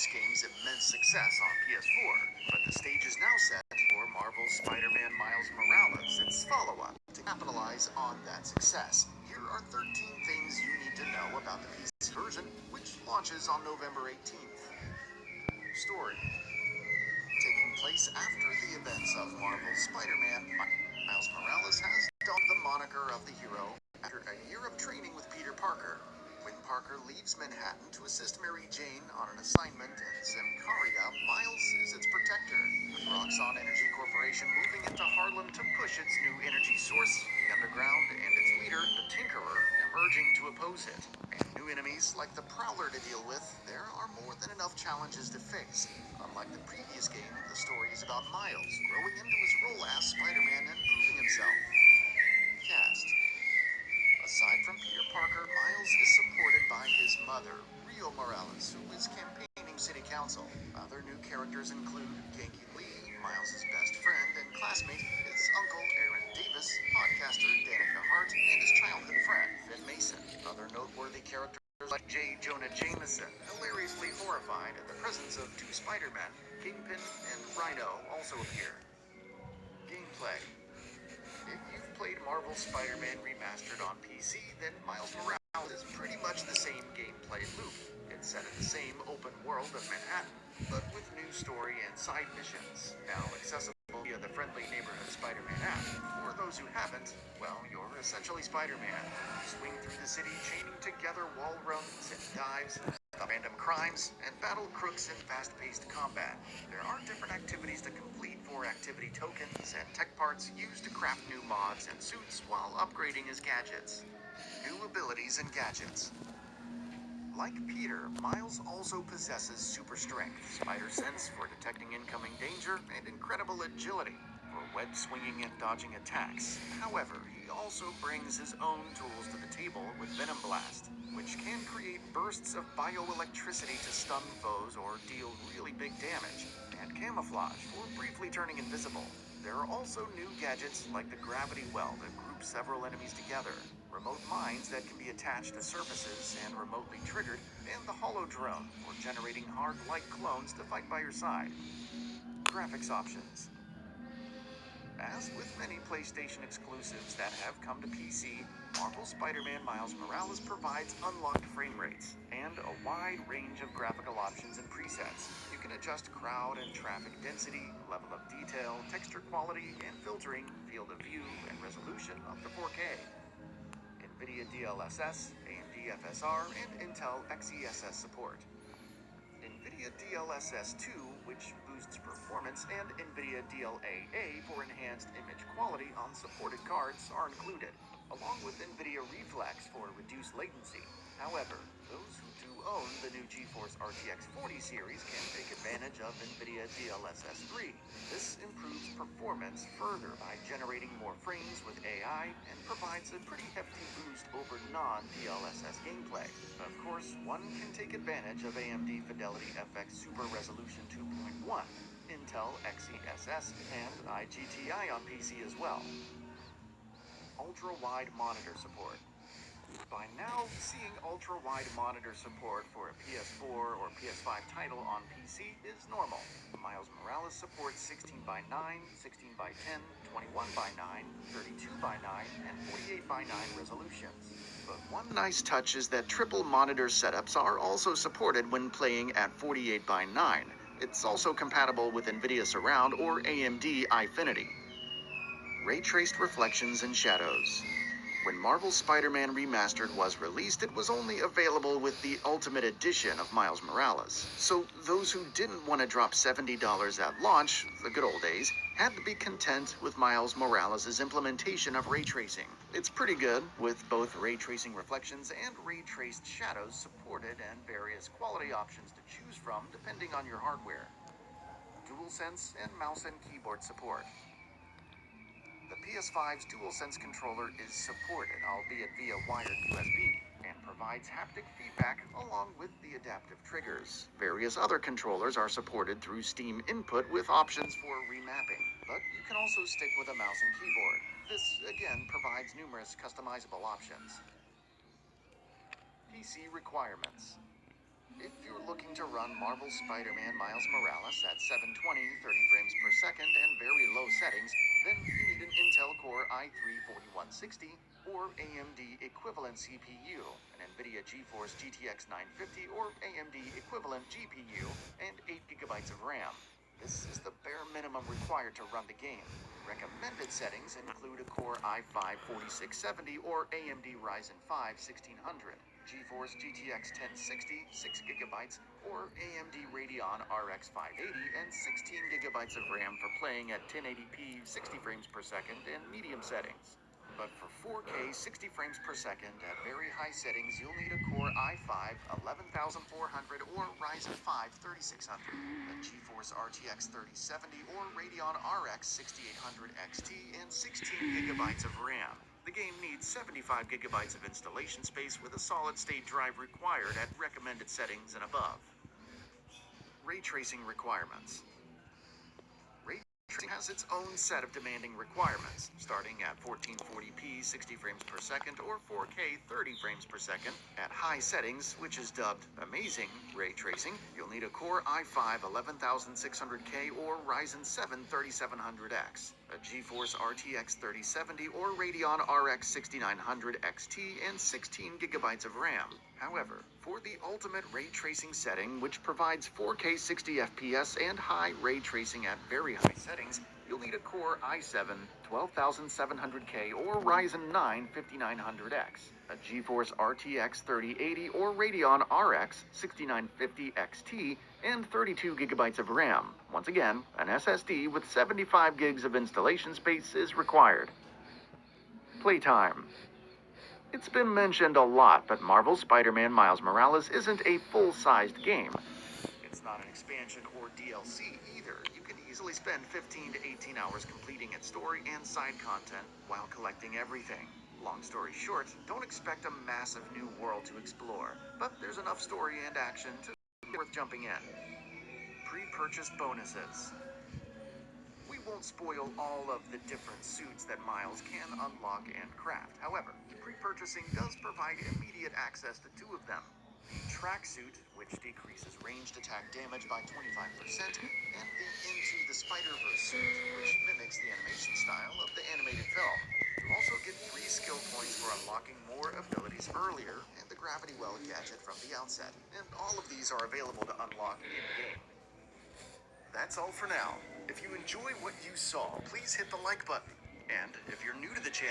this game's immense success on PS4, but the stage is now set for Marvel's Spider-Man Miles Morales, its follow-up, to capitalize on that success. Here are 13 things you need to know about the PC version, which launches on November 18th. Story. Taking place after the events of Marvel's Spider-Man, Miles Morales has donned the moniker of the hero after a year of training with Peter Parker. When Parker leaves Manhattan to assist Mary Jane on an assignment in Zimcaria, Miles is its protector, with Roxxon Energy Corporation moving into Harlem to push its new energy source, the Underground, and its leader, the Tinkerer, emerging to oppose it. And new enemies like the Prowler to deal with, there are more than enough challenges to face. Unlike the previous game, the story is about Miles growing into his role as Spider-Man and proving himself. Cast. Aside from Peter Parker, Miles is supported by his mother, Rio Morales, who is campaigning city council. Other new characters include Genki Lee, Miles' best friend and classmate, his uncle Aaron Davis, podcaster Danica Hart, and his childhood friend, Finn Mason. Other noteworthy characters like J. Jonah Jameson, hilariously horrified at the presence of two Spider-Men, Kingpin and Rhino, also appear. Gameplay. If you've played Marvel's Spider-Man Remastered on PC, then Miles Morales is pretty much the same gameplay loop. It's set in the same open world of Manhattan, but with new story and side missions, now accessible via the friendly Neighborhood Spider-Man app. For those who haven't, well, you're essentially Spider-Man. Swing through the city, chaining together wall runs and dives, stop random crimes, and battle crooks in fast-paced combat. There are different activities to complete for activity tokens and tech parts used to craft new mods and suits while upgrading his gadgets. New abilities and gadgets. Like Peter, Miles also possesses super strength, spider sense for detecting incoming danger, and incredible agility for web swinging and dodging attacks. However, he also brings his own tools to the table with Venom Blast, which can create bursts of bioelectricity to stun foes or deal really big damage, and camouflage for briefly turning invisible. There are also new gadgets like the Gravity Well that group several enemies together, remote mines that can be attached to surfaces and remotely triggered, and the Holo Drone for generating hard-like clones to fight by your side. Graphics options. As with many PlayStation exclusives that have come to PC, Marvel Spider-Man Miles Morales provides unlocked frame rates and a wide range of graphical options and presets. You can adjust crowd and traffic density, level of detail, texture quality, and filtering, field of view, and resolution up to 4K. NVIDIA DLSS, AMD FSR, and Intel XeSS support. NVIDIA DLSS 2, which boosts performance, and NVIDIA DLAA for enhanced image quality on supported cards are included, along with NVIDIA Reflex for reduced latency. However, those who do own the new GeForce RTX 40 series can take advantage of NVIDIA DLSS 3. This improves performance further by generating more frames with AI and provides a pretty hefty boost over non-DLSS gameplay. Of course, one can take advantage of AMD Fidelity FX Super Resolution 2.1, Intel XeSS, and IGTI on PC as well. Ultra-wide monitor support. By now, seeing ultra-wide monitor support for a PS4 or PS5 title on PC is normal. Miles Morales supports 16:9, 16:10, 21:9, 32:9, and 48:9 resolutions. But one nice touch is that triple monitor setups are also supported when playing at 48:9. It's also compatible with NVIDIA Surround or AMD Eyefinity. Ray-traced reflections and shadows. When Marvel Spider-Man Remastered was released, it was only available with the Ultimate Edition of Miles Morales. So those who didn't want to drop $70 at launch, the good old days, had to be content with Miles Morales' implementation of ray tracing. It's pretty good, with both ray tracing reflections and ray traced shadows supported and various quality options to choose from depending on your hardware. DualSense and mouse and keyboard support. The PS5's DualSense controller is supported, albeit via wired USB, and provides haptic feedback along with the adaptive triggers. Various other controllers are supported through Steam Input with options for remapping, but you can also stick with a mouse and keyboard. This, again, provides numerous customizable options. PC requirements. If you're looking to run Marvel Spider-Man Miles Morales at 720, 30 frames per second, and very low settings, then you need an Intel Core i3-4160 or AMD equivalent CPU, an NVIDIA GeForce GTX 950 or AMD equivalent GPU, and 8 GB of RAM. This is the bare minimum required to run the game. Recommended settings include a Core i5-4670 or AMD Ryzen 5 1600, GeForce GTX 1060, 6 GB, or AMD Radeon RX 580 and 16 GB of RAM for playing at 1080p 60 frames per second and medium settings. But for 4K 60 frames per second at very high settings, you'll need a Core i5 11400 or Ryzen 5 3600, a GeForce RTX 3070 or Radeon RX 6800 XT, and 16 GB of RAM. The game needs 75 GB of installation space with a solid-state drive required at recommended settings and above. Ray tracing requirements. Ray tracing has its own set of demanding requirements, starting at 1440p 60 frames per second or 4K 30 frames per second. At high settings, which is dubbed amazing ray tracing, you'll need a Core i5 11600K or Ryzen 7 3700X, a GeForce RTX 3070 or Radeon RX 6900 XT, and 16 GB of RAM. However, for the ultimate ray tracing setting, which provides 4K 60 FPS and high ray tracing at very high settings, you'll need a Core i7 12700K or Ryzen 9 5900X, a GeForce RTX 3080 or Radeon RX 6950 XT, and 32 GB of RAM. Once again, an SSD with 75 gigs of installation space is required. Playtime. It's been mentioned a lot, but Marvel Spider-Man Miles Morales isn't a full-sized game. It's not an expansion or DLC either. You can easily spend 15 to 18 hours completing its story and side content while collecting everything. Long story short, don't expect a massive new world to explore, but there's enough story and action to be worth jumping in. Pre-purchase bonuses. We won't spoil all of the different suits that Miles can unlock and craft. However, pre-purchasing does provide immediate access to two of them. The tracksuit, which decreases ranged attack damage by 25%, and the Into the Spider-Verse suit, which mimics the animation style of the animated film. You also get free skill points for unlocking more abilities earlier, and the Gravity Well gadget from the outset. And all of these are available to unlock in-game. That's all for now. If you enjoy what you saw, please hit the like button. And if you're new to the channel,